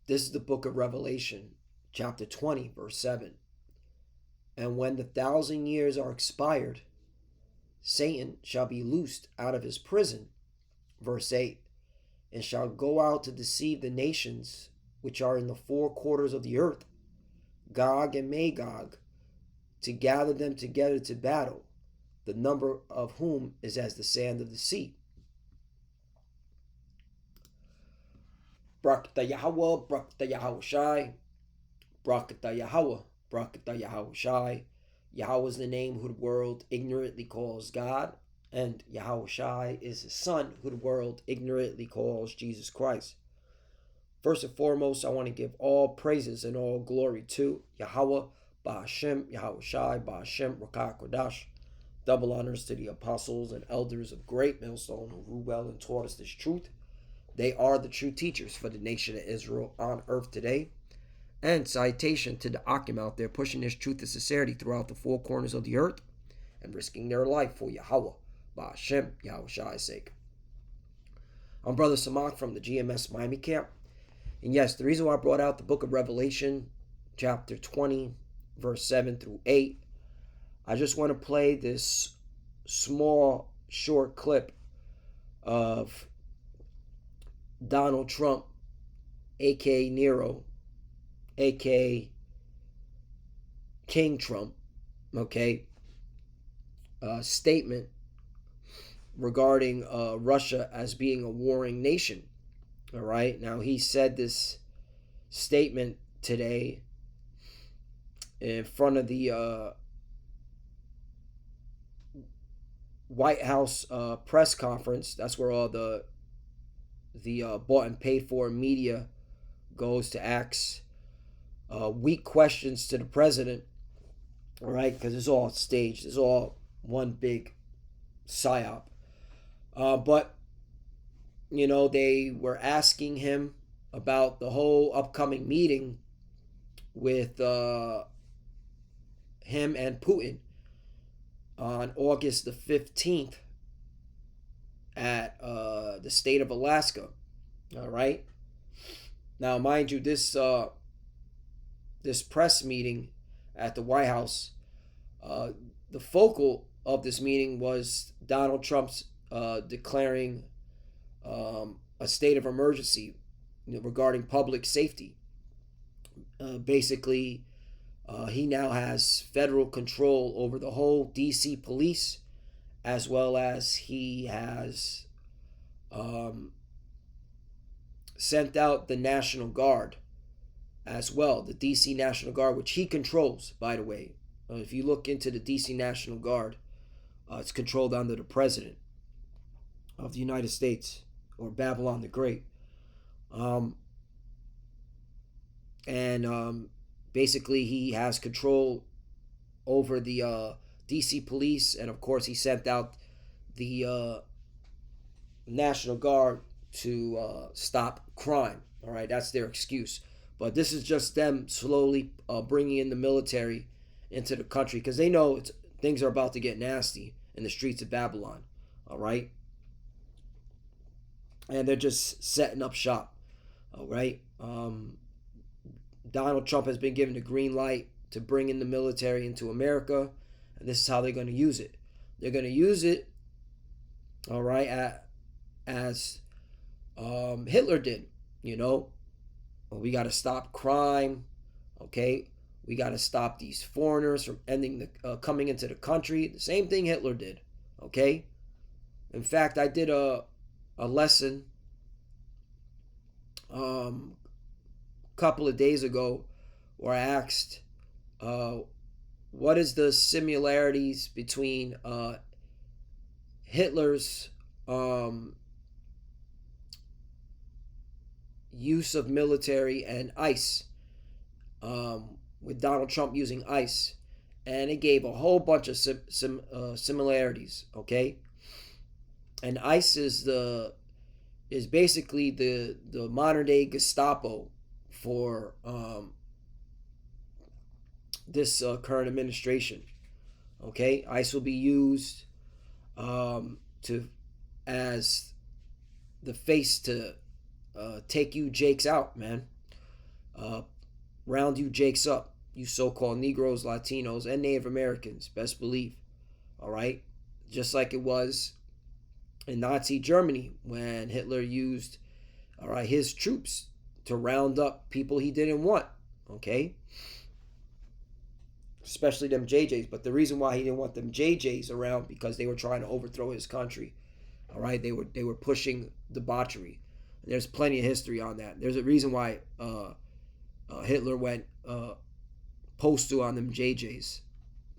This is the book of Revelation, chapter 20, verse 7. And when the 1,000 years are expired, Satan shall be loosed out of his prison, verse 8, and shall go out to deceive the nations which are in the four quarters of the earth, Gog and Magog, to gather them together to battle, the number of whom is as the sand of the sea. Brakta Yahweh, Brakta Yahushai, Brakta Yahweh, Brakta Yahushai. Yahweh is the name who the world ignorantly calls God, and Yahushai is his son who the world ignorantly calls Jesus Christ. First and foremost, I want to give all praises and all glory to Yahweh, Ba'ashem, Yahushai, Ba'ashem, Rakah Kodash. Double honors to the apostles and elders of Great Millstone who rule well and taught us this truth. They are the true teachers for the nation of Israel on earth today. And citation to the Akim out there pushing this truth and sincerity throughout the four corners of the earth and risking their life for Yahweh, Ba'ashem, Yahushai's sake. I'm Brother Samak from the GMS Miami camp. And yes, the reason why I brought out the book of Revelation, chapter 20, verse 7 through 8, I just want to play this small, short clip of Donald Trump, a.k.a. Nero, a.k.a. King Trump, okay, statement regarding Russia as being a warring nation. All right. Now, he said this statement today in front of the White House press conference. That's where all the bought and paid for media goes to ask weak questions to the president. All right. Because it's all staged. It's all one big psyop. But you know, they were asking him about the whole upcoming meeting with him and Putin on August the 15th at the state of Alaska. All right. Now, mind you, this press meeting at the White House, the focal of this meeting was Donald Trump's declaring a state of emergency regarding public safety. Basically, he now has federal control over the whole DC police, as well as he has sent out the National Guard as well, the DC National Guard, which he controls, by the way. If you look into the DC National Guard, it's controlled under the President of the United States, or Babylon the Great. Basically, he has control over the DC police, and of course, he sent out the National Guard to stop crime. All right, that's their excuse. But this is just them slowly bringing in the military into the country because they know things are about to get nasty in the streets of Babylon. All right. And they're just setting up shop. All right. Donald Trump has been given the green light to bring in the military into America, and this is how they're going to use it. They're going to use it, all right, as Hitler did. You know, we got to stop crime. Okay, we got to stop these foreigners from coming into the country. The same thing Hitler did. Okay. In fact, I did a lesson couple of days ago where I asked what is the similarities between Hitler's use of military and ICE, with Donald Trump using ICE, and it gave a whole bunch of similarities. Okay, and ICE is basically the modern day Gestapo for this current administration. Okay, ICE will be used as the face to take you Jakes out, man. round you jakes up, you so-called Negroes, Latinos, and Native Americans, best believe. All right? Just like it was in Nazi Germany when Hitler used, all right, his troops to round up people he didn't want, okay? Especially them JJs. But the reason why he didn't want them JJs around because they were trying to overthrow his country. All right, they were pushing debauchery. There's plenty of history on that. There's a reason why Hitler went postal on them JJs.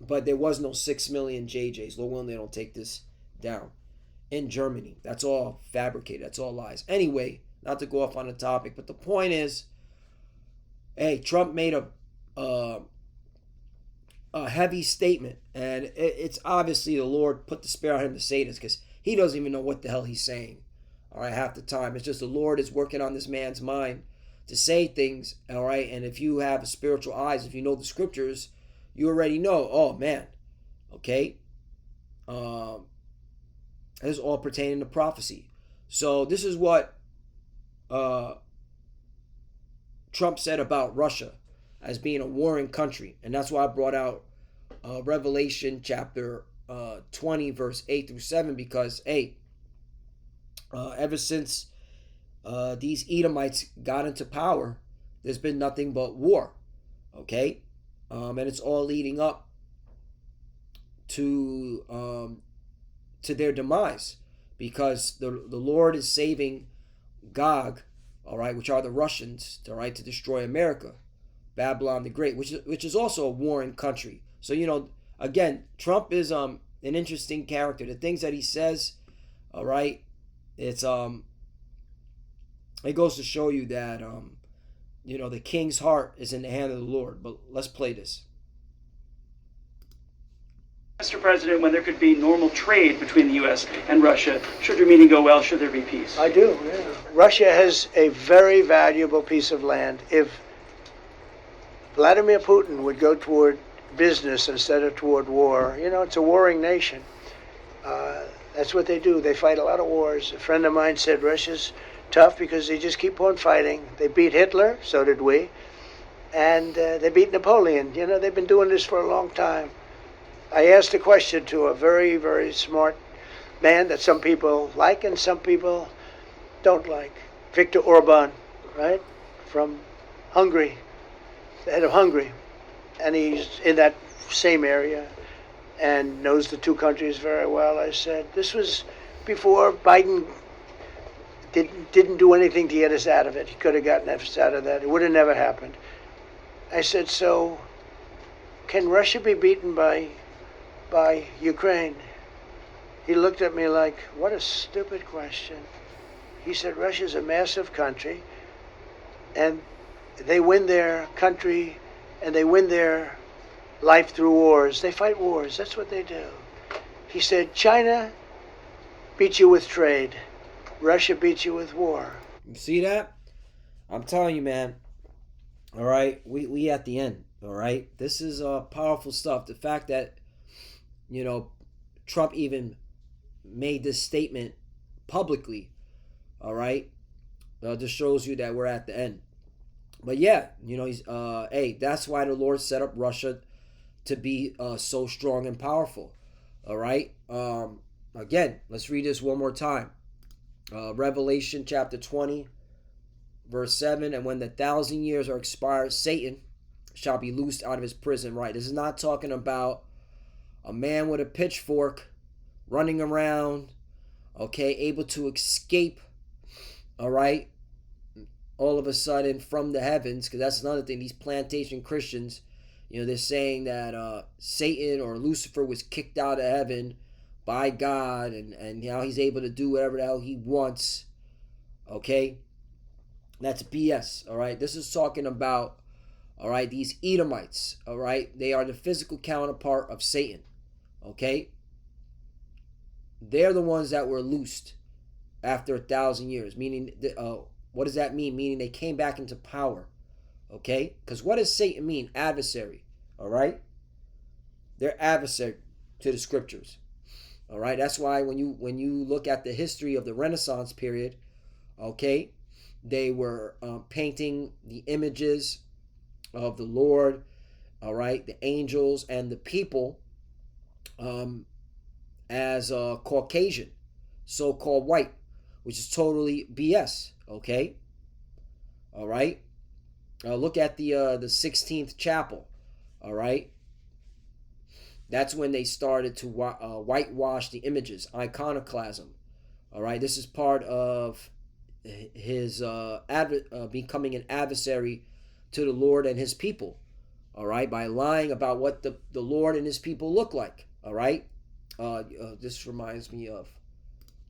But there was no 6 million JJs. Lord willing, they don't take this down. In Germany. That's all fabricated. That's all lies. Anyway, not to go off on a topic, but the point is, hey, Trump made a heavy statement, and it's obviously the Lord put the spirit on him to say this because he doesn't even know what the hell he's saying. All right, half the time. It's just the Lord is working on this man's mind to say things, all right? And if you have spiritual eyes, if you know the scriptures, you already know, oh, man, okay? This is all pertaining to prophecy. So this is what Trump said about Russia as being a warring country. And that's why I brought out Revelation chapter 20, verse 8 through 7, because, hey, ever since these Edomites got into power, there's been nothing but war, okay? And it's all leading up to their demise, because the Lord is saving Gog, all right, which are the Russians, all right, to destroy America, Babylon the Great, which is also a warring country. So, you know, again, Trump is an interesting character. The things that he says, all right, it goes to show you that you know, the king's heart is in the hand of the Lord. But let's play this. Mr. President, when there could be normal trade between the U.S. and Russia, should your meeting go well, should there be peace? I do, yeah. Russia has a very valuable piece of land. If Vladimir Putin would go toward business instead of toward war, you know, it's a warring nation. That's what they do. They fight a lot of wars. A friend of mine said Russia's tough because they just keep on fighting. They beat Hitler, so did we, and they beat Napoleon. You know, they've been doing this for a long time. I asked a question to a very, very smart man that some people like and some people don't like. Viktor Orban, right? From Hungary, the head of Hungary. And he's in that same area and knows the two countries very well. I said, this was before Biden didn't do anything to get us out of it. He could have gotten us out of that. It would have never happened. I said, so can Russia be beaten by Ukraine? He looked at me like, what a stupid question. He said, Russia's a massive country, and they win their country, and they win their life through wars. They fight wars. That's what they do. He said, China beats you with trade. Russia beats you with war. You see that? I'm telling you, man. All right, we at the end. All right, this is powerful stuff. The fact that, you know, Trump even made this statement publicly, all right, just shows you that we're at the end. But yeah, you know, he's hey, that's why the Lord set up Russia to be so strong and powerful. All right. Again, let's read this one more time. Revelation chapter 20, verse 7. And when the 1,000 years are expired, Satan shall be loosed out of his prison. Right. This is not talking about a man with a pitchfork running around, okay, able to escape, all right, all of a sudden from the heavens, because that's another thing. These plantation Christians, you know, they're saying that Satan or Lucifer was kicked out of heaven by God, and you know, he's able to do whatever the hell he wants, okay? That's BS, all right? This is talking about, all right, these Edomites, all right? They are the physical counterpart of Satan, okay? They're the ones that were loosed after 1,000 years, meaning, what does that mean? Meaning they came back into power, okay? Because what does Satan mean? Adversary, all right? They're adversary to the scriptures, all right? That's why when you look at the history of the Renaissance period, okay, They were painting the images of the Lord, all right, the angels and the people, as Caucasian, so-called white, which is totally BS. Okay, all right. Look at the 16th chapel. All right, that's when they started to whitewash the images, iconoclasm. All right, this is part of his becoming an adversary to the Lord and his people. All right, by lying about what the Lord and his people look like. All right, this reminds me of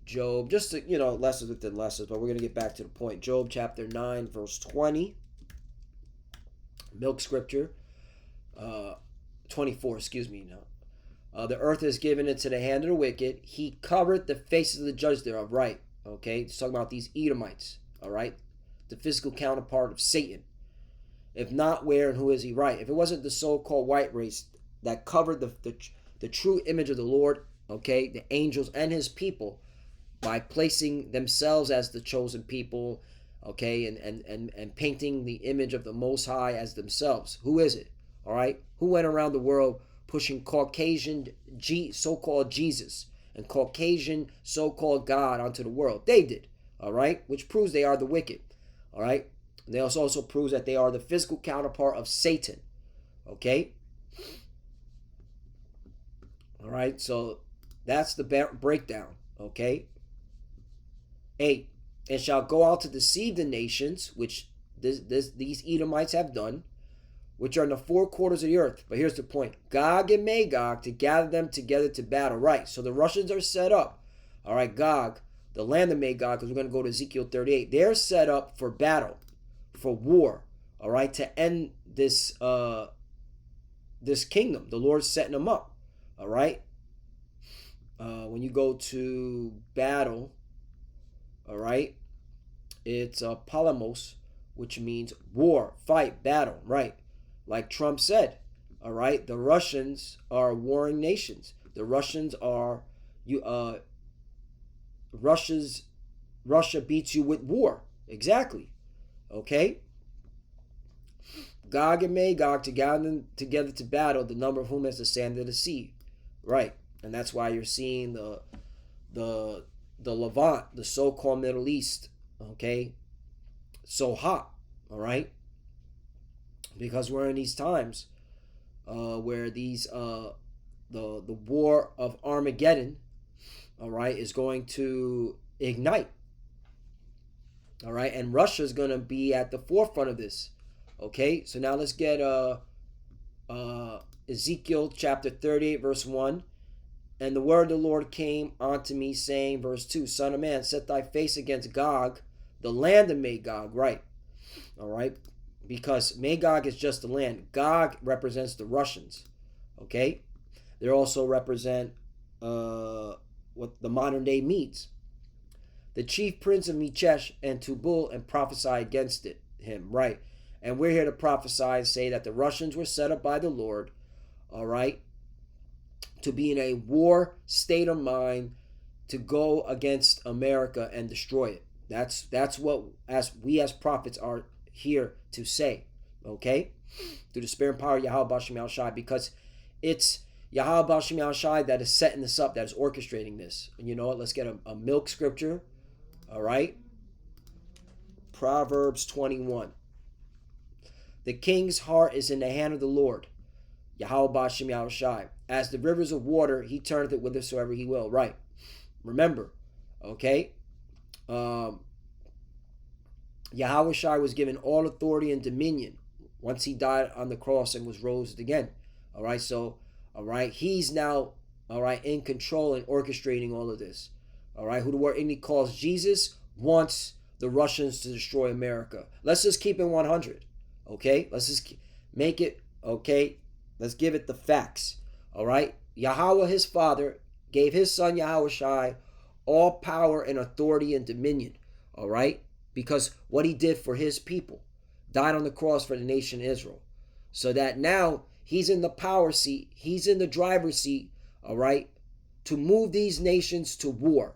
Job, just to, lessons within lessons, but we're going to get back to the point. Job chapter 9, verse 20, milk scripture, 24, excuse me now. The earth is given into the hand of the wicked. He covered the faces of the judges thereof. Right, okay, it's talking about these Edomites, all right, the physical counterpart of Satan. If not, where and who is he? Right, if it wasn't the so-called white race that covered the true image of the Lord, okay, the angels and his people, by placing themselves as the chosen people, okay, and painting the image of the Most High as themselves. Who is it? All right, who went around the world pushing Caucasian so-called Jesus and Caucasian so-called God onto the world? They did. All right, which proves they are the wicked. All right, they also proves that they are the physical counterpart of Satan. Okay. All right, so that's the breakdown. Okay. 8, and shall go out to deceive the nations, which these Edomites have done, which are in the four quarters of the earth. But here's the point: Gog and Magog, to gather them together to battle. Right, so the Russians are set up. All right, Gog, the land of Magog, because we're going to go to Ezekiel 38. They're set up for battle, for war. All right, to end this this kingdom. The Lord's setting them up. All right. When you go to battle, all right, it's polemos, which means war, fight, battle, right? Like Trump said, all right, the Russians are warring nations. The Russians are Russia beats you with war. Exactly. Okay. Gog and Magog to gather them together to battle, the number of whom is the sand of the sea. Right. And that's why you're seeing the Levant, the so-called Middle East, okay, so hot. All right. Because we're in these times where these the war of Armageddon, all right, is going to ignite. All right, and Russia's going to be at the forefront of this. Okay, so now let's get Ezekiel chapter 38, verse 1. And the word of the Lord came unto me, saying, verse 2, Son of man, set thy face against Gog, the land of Magog. Right, all right, because Magog is just the land. Gog represents the Russians. Okay, they also represent what the modern day Medes. The chief prince of Meshech and Tubal, and prophesy against him. Right, and we're here to prophesy and say that the Russians were set up by the Lord, all right, to be in a war state of mind to go against America and destroy it. That's what as prophets are here to say. Okay, through the spirit and power of Yahweh Bashim Al Shai, because it's Yahweh Bashim Al Shai that is setting this up, that is orchestrating this. And you know what? Let's get a milk scripture. All right, Proverbs 21. The king's heart is in the hand of the Lord, Yahweh Bashim Al Shai. As the rivers of water, he turneth it whithersoever he will. Right. Remember, okay? Yahweh Shai was given all authority and dominion once he died on the cross and was rose again. All right, so, all right, he's now, all right, in control and orchestrating all of this. All right, who the word English calls Jesus wants the Russians to destroy America. Let's just keep it 100. Okay, let's just make it, okay, let's give it the facts. All right, Yahweh, his father, gave his son Yahweh Shai all power and authority and dominion. All right, because what he did for his people, died on the cross for the nation Israel, so that now he's in the power seat, he's in the driver's seat, all right, to move these nations to war,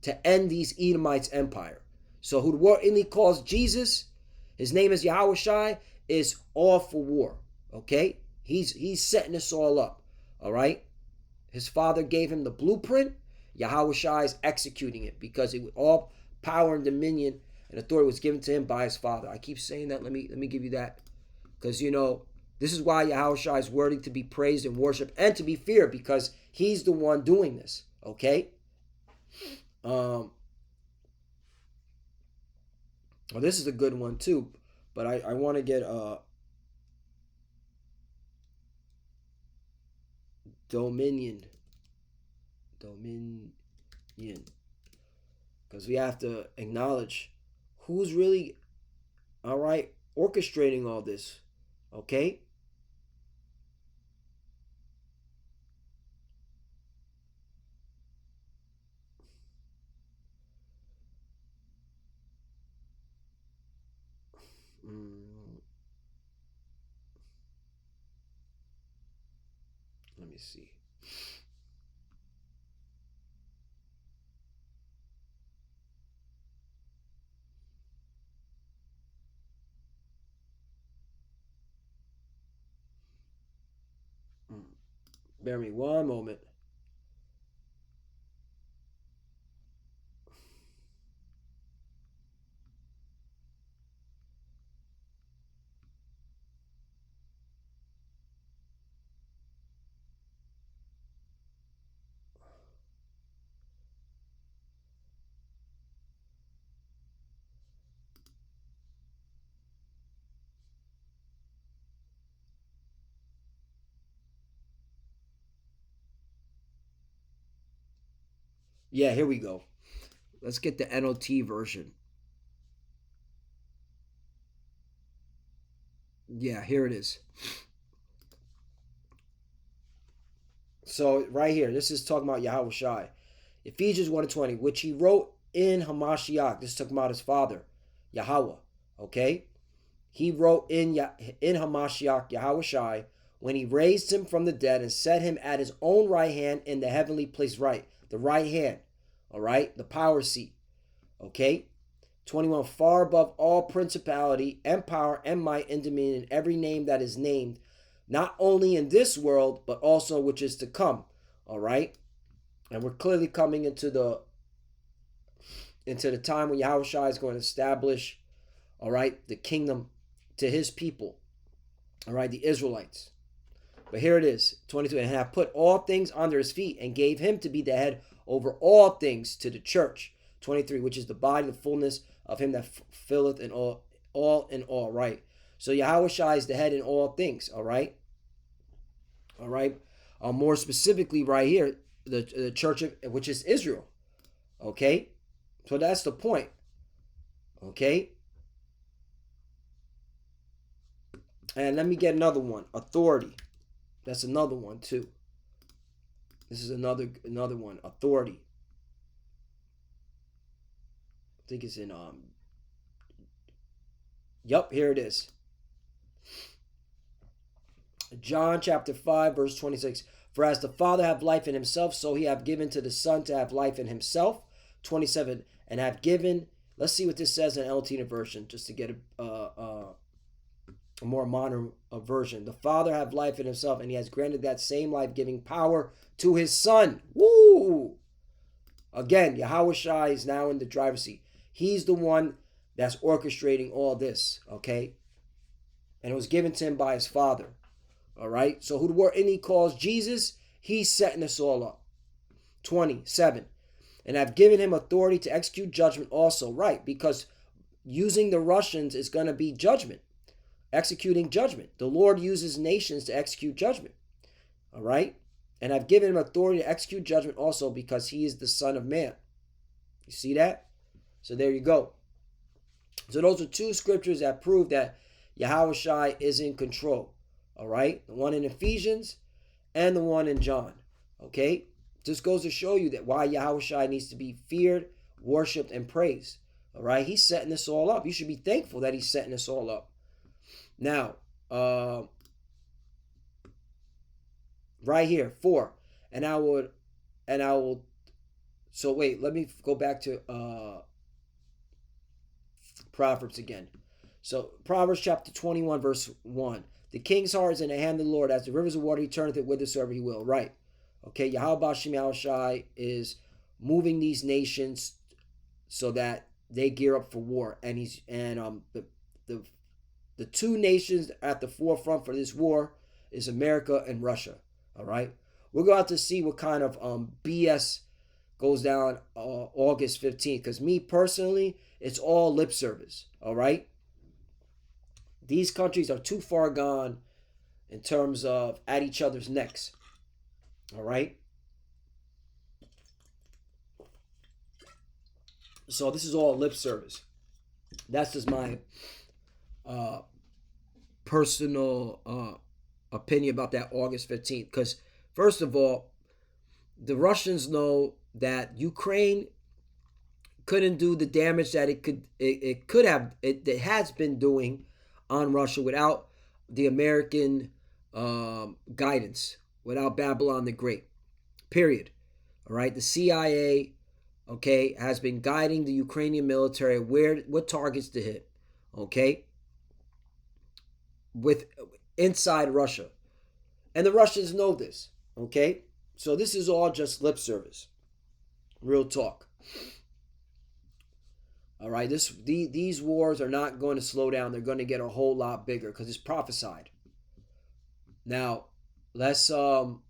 to end these Edomites' empire. So who the world inly calls Jesus, his name is Yahweh Shai, is all for war. Okay? He's setting this all up. All right? His father gave him the blueprint. Yahweh Shai is executing it because all power and dominion and authority was given to him by his father. I keep saying that. Let me give you that. Because, this is why Yahweh Shai is worthy to be praised and worshiped and to be feared, because he's the one doing this. Okay? Well, this is a good one too, but I want to get dominion, because we have to acknowledge who's really, all right, orchestrating all this. Okay? Let me see. Bear me one moment. Yeah, here we go. Let's get the NLT version. Yeah, here it is. So right here, this is talking about Yahweh Shai. Ephesians 1:20, which he wrote in Hamashiach. This is talking about his father, Yahweh. Okay? He wrote in Hamashiach, Yahweh Shai, when he raised him from the dead and set him at his own right hand in the heavenly place, right? The right hand. All right? The power seat. Okay? 21, far above all principality and power and might and dominion, every name that is named, not only in this world, but also which is to come. All right? And we're clearly coming into the time when Yahweh Shai is going to establish, all right, the kingdom to his people. All right, the Israelites. But here it is, 22, and have put all things under his feet and gave him to be the head over all things to the church. 23, which is the body, the fullness of him that filleth in all in all, right? So Yahweh Shai is the head in all things, all right? All right? More specifically right here, the church, which is Israel, okay? So that's the point, okay? And let me get another one, authority. That's another one too. This is another one, authority. I think it's in Yup, here it is. John chapter 5, verse 26. For as the Father hath life in himself, so he hath given to the Son to have life in himself. 27. And have given, let's see what this says in LT version, just to get a more modern version. The Father hath life in himself, and he has granted that same life-giving power to his Son. Woo! Again, Yahweh Shai is now in the driver's seat. He's the one that's orchestrating all this, okay? And it was given to him by his Father, all right? So who the word he calls Jesus, he's setting this all up. 27. And I've given him authority to execute judgment also, right? Because using the Russians is going to be judgment, executing judgment. The Lord uses nations to execute judgment, all right? And I've given him authority to execute judgment also because he is the Son of Man. You see that? So there you go. So those are two scriptures that prove that Yahweh Shai is in control. All right? The one in Ephesians and the one in John. Okay? Just goes to show you that why Yahweh Shai needs to be feared, worshipped, and praised. All right? He's setting this all up. You should be thankful that he's setting this all up. Now, right here, 4. And I will, so wait, let me go back to, Proverbs again. So Proverbs chapter 21, verse 1. The king's heart is in the hand of the Lord, as the rivers of water, he turneth it whithersoever he will. Right. Okay, Yahweh Bashem Yahushai is moving these nations so that they gear up for war. And the two nations at the forefront for this war is America and Russia. All right. We're going to have to see what kind of BS goes down August 15th. Because me personally, it's all lip service. All right. These countries are too far gone in terms of at each other's necks. All right. So this is all lip service. That's just my personal opinion about that August 15th. Because first of all, the Russians know that Ukraine couldn't do the damage that it has been doing on Russia without the American guidance, without Babylon the Great. Period. All right. The CIA, okay, has been guiding the Ukrainian military what targets to hit. Okay. With inside Russia. And the Russians know this. Okay. So this is all just lip service. Real talk. All right, these wars are not going to slow down. They're going to get a whole lot bigger because it's prophesied. Now, let's go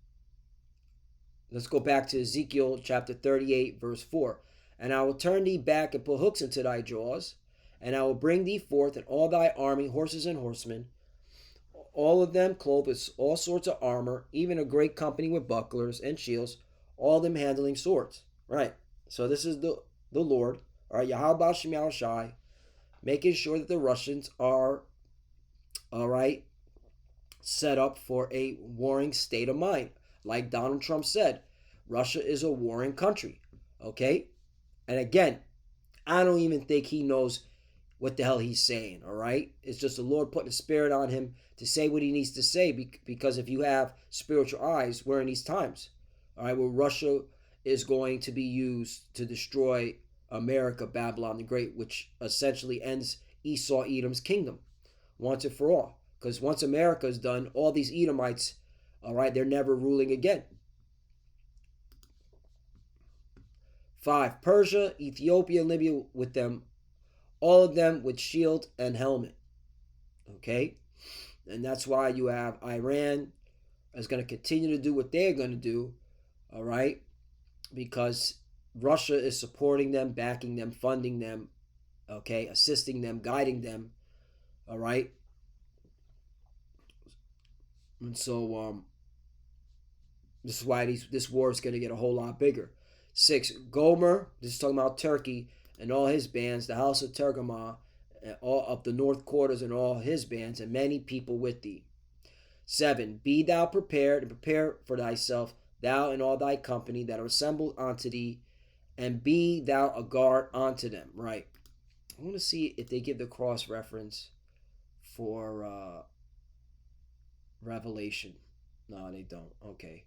back to Ezekiel chapter 38, verse 4. And I will turn thee back and put hooks into thy jaws, and I will bring thee forth and all thy army, horses and horsemen, all of them clothed with all sorts of armor, even a great company with bucklers and shields, all of them handling swords. Right. So this is the Lord. All right, Yahweh Bashem Yahushai, making sure that the Russians are, all right, set up for a warring state of mind. Like Donald Trump said, Russia is a warring country, okay? And again, I don't even think he knows what the hell he's saying, all right? It's just the Lord putting a spirit on him to say what he needs to say, because if you have spiritual eyes, we're in these times, all right, where Russia is going to be used to destroy America, Babylon the Great, which essentially ends Esau Edom's kingdom once and for all. Because once America is done, all these Edomites, all right, they're never ruling again. 5. Persia, Ethiopia, Libya with them, all of them with shield and helmet. Okay? And that's why you have Iran is going to continue to do what they're going to do, all right? Because Russia is supporting them, backing them, funding them, okay, assisting them, guiding them, all right? And so this is why this war is going to get a whole lot bigger. 6. Gomer, this is talking about Turkey and all his bands, the house of Tergamah, and all of the north quarters and all his bands, and many people with thee. 7. Be thou prepared, and prepare for thyself, thou and all thy company that are assembled unto thee, and be thou a guard unto them. Right. I want to see if they give the cross reference for Revelation. No, they don't. Okay.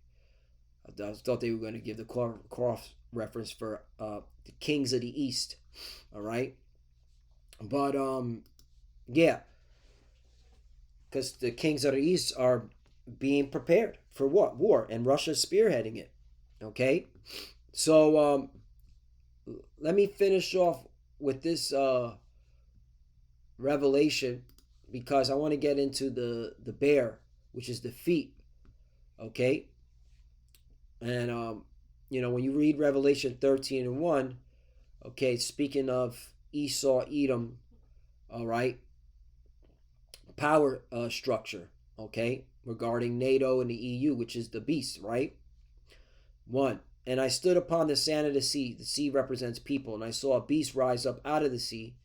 I thought they were going to give the cross reference for the kings of the east. All right. But yeah, because the kings of the east are being prepared for what? War, and Russia's spearheading it. Okay. So let me finish off with this revelation, because I want to get into the bear, which is the feet. Okay. And when you read Revelation 13 and 1, okay, speaking of Esau, Edom, all right, power structure, okay, regarding NATO and the EU, which is the beast, right? 1. And I stood upon the sand of the sea represents people, and I saw a beast rise up out of the sea,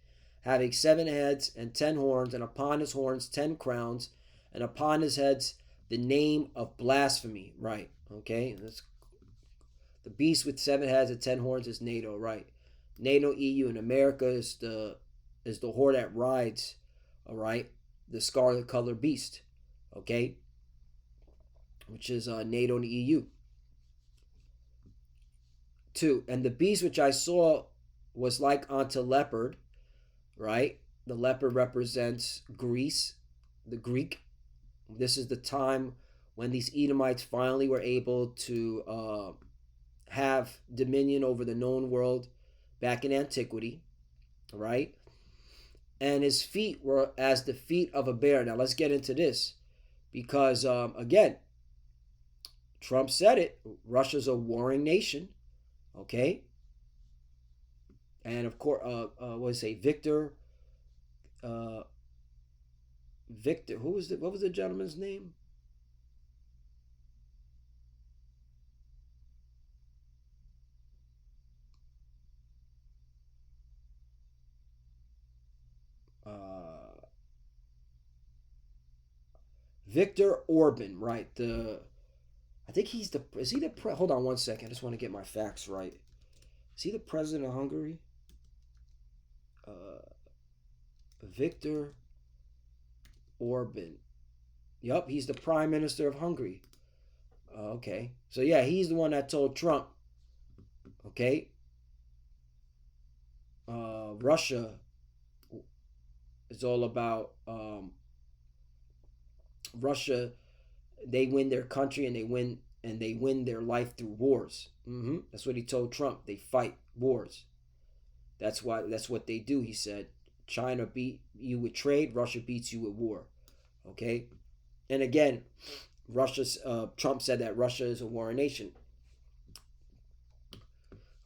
having 7 heads and 10 horns, and upon his horns 10 crowns, and upon his heads the name of blasphemy, right? Okay, that's the beast with 7 heads and 10 horns is NATO, right? NATO, EU, and America is the whore that rides, all right, the scarlet colored beast, okay, which is NATO and the EU. 2. And the beast which I saw was like unto leopard, right? The leopard represents Greece, the Greek. This is the time when these Edomites finally were able to have dominion over the known world back in antiquity, right? And his feet were as the feet of a bear. Now let's get into this because, again, Trump said it. Russia's a warring nation, okay? And of course, what was it? Victor, who was what was the gentleman's name? Victor Orban, right? I think he's the. Is he the? Hold on one second. I just want to get my facts right. Is he the president of Hungary? Victor Orban. Yup, he's the prime minister of Hungary. Okay, so yeah, he's the one that told Trump. Okay. Russia is all about Russia. They win their country and they win their life through wars. That's what he told Trump. They fight wars. That's what they do. He said, China beat you with trade, Russia beats you with war. Okay, and again, Trump said that Russia is a warring nation.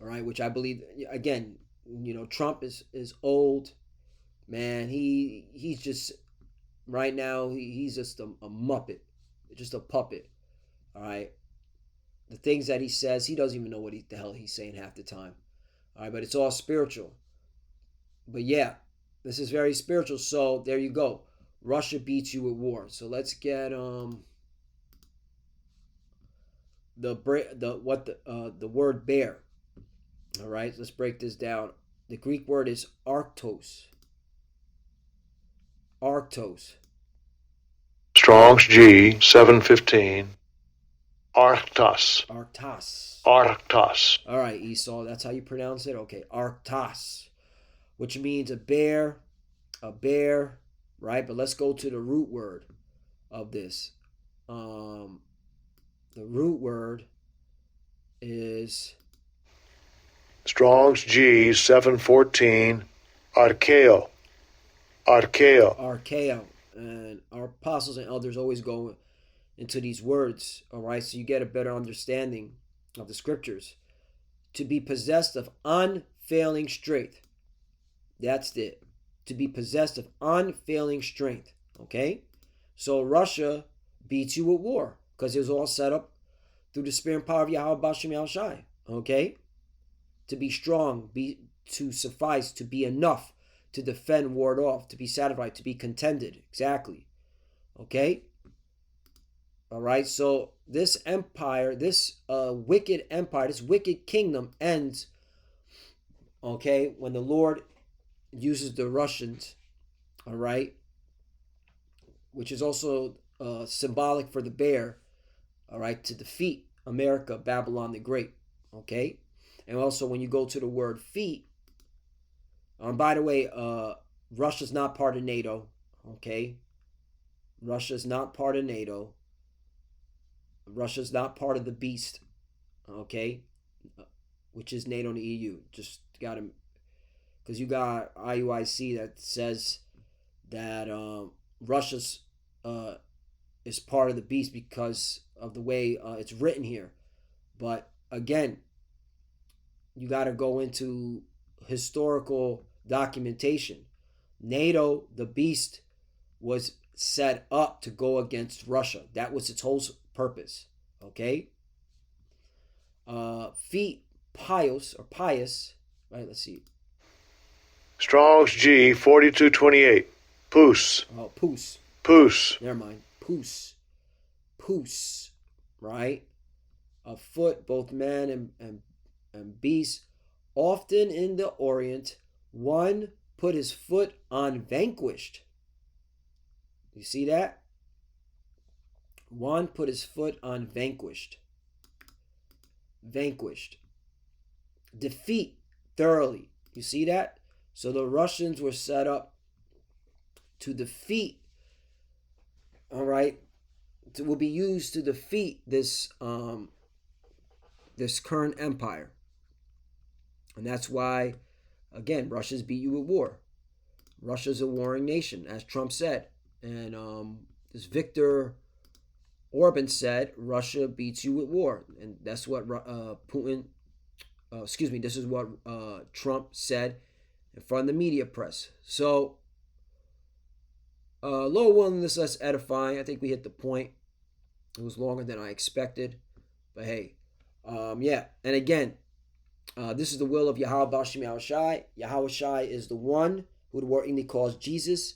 All right, which I believe. Again, Trump is old, man. He's just right now. He's just a muppet, just a puppet. All right, the things that he says, he doesn't even know what the hell he's saying half the time. All right, but it's all spiritual. But yeah, this is very spiritual. So there you go. Russia beats you with war. So let's get the word bear. All right, let's break this down. The Greek word is arctos. Arctos. Strong's G 715. Arctos. Arctos. Arctos. All right, Esau, that's how you pronounce it? Okay, Arctos, which means a bear, right? But let's go to the root word of this. The root word is Strong's G 714. Archeo. Archeo. Archeo. And our apostles and elders always go into these words, all right? So you get a better understanding of the scriptures. To be possessed of unfailing strength. That's it. To be possessed of unfailing strength, okay? So Russia beats you with war because it was all set up through the spirit and power of Yahweh Bashem Yahushai, okay? To be strong, to suffice, to be enough, to defend, ward off, to be satisfied, to be contented, exactly, okay? All right, so this empire, this wicked empire, this wicked kingdom ends, okay, when the Lord uses the Russians, all right, which is also symbolic for the bear, all right, to defeat America, Babylon the Great, okay? And also when you go to the word feet, by the way, Russia's not part of NATO, okay? Russia's not part of NATO. Russia's not part of the beast, okay? Which is NATO and the EU. Just got to, because you got IUIC that says that Russia's is part of the beast because of the way it's written here. But again, you got to go into historical documentation. NATO, the beast, was set up to go against Russia. That was its whole purpose. Okay? Feet, pious, right? Let's see. Strong's G 4228. Poos. Oh, poos. Poos. Never mind. Poos. Poos. Right? A foot, both man and beast. Often in the Orient, one put his foot on vanquished. You see that? One put his foot on vanquished. Vanquished. Defeat thoroughly. You see that? So the Russians were set up to defeat, all right, will be used to defeat this this current empire. And that's why, again, Russia's beat you at war. Russia's a warring nation, as Trump said. And this Viktor Orban said, Russia beats you at war. And that's what this is what Trump said in front of the media press. So, low willingness, less edifying. I think we hit the point. It was longer than I expected. But hey, yeah. And again, this is the will of Yahweh Bashim Yahushai. Yahushai is the one who the word English calls Jesus.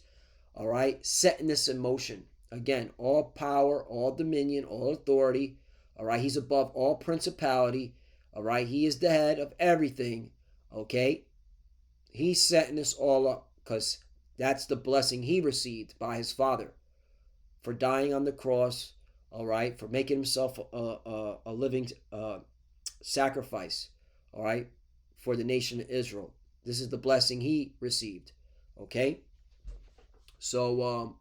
All right, setting this in motion. Again, all power, all dominion, all authority. All right, he's above all principality. All right, he is the head of everything. Okay, he's setting this all up because that's the blessing he received by his Father for dying on the cross. All right, for making himself a living sacrifice. All right, for the nation of Israel. This is the blessing he received. Okay, so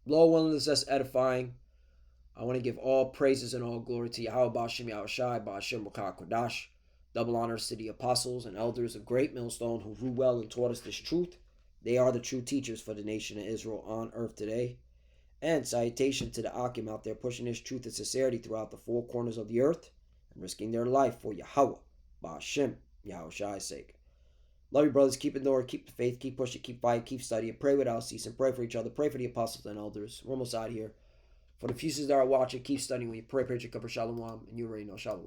low willingness, that's edifying. I want to give all praises and all glory to Yahweh Bashim Yahushai Bashim Wakah Kodash. Double honors to the apostles and elders of Great Millstone who grew well and taught us this truth. They are the true teachers for the nation of Israel on earth today. And salutation to the Akim out there pushing this truth and sincerity throughout the four corners of the earth and risking their life for Yahweh Bashim Yahushai's sake. Love you, brothers. Keep enduring, keep the faith, keep pushing, keep fighting, keep studying. Pray without ceasing. Pray for each other. Pray for the apostles and elders. We're almost out here. For the futures that are watching, keep studying. When you pray, pray, Shalom, and you already know Shalom.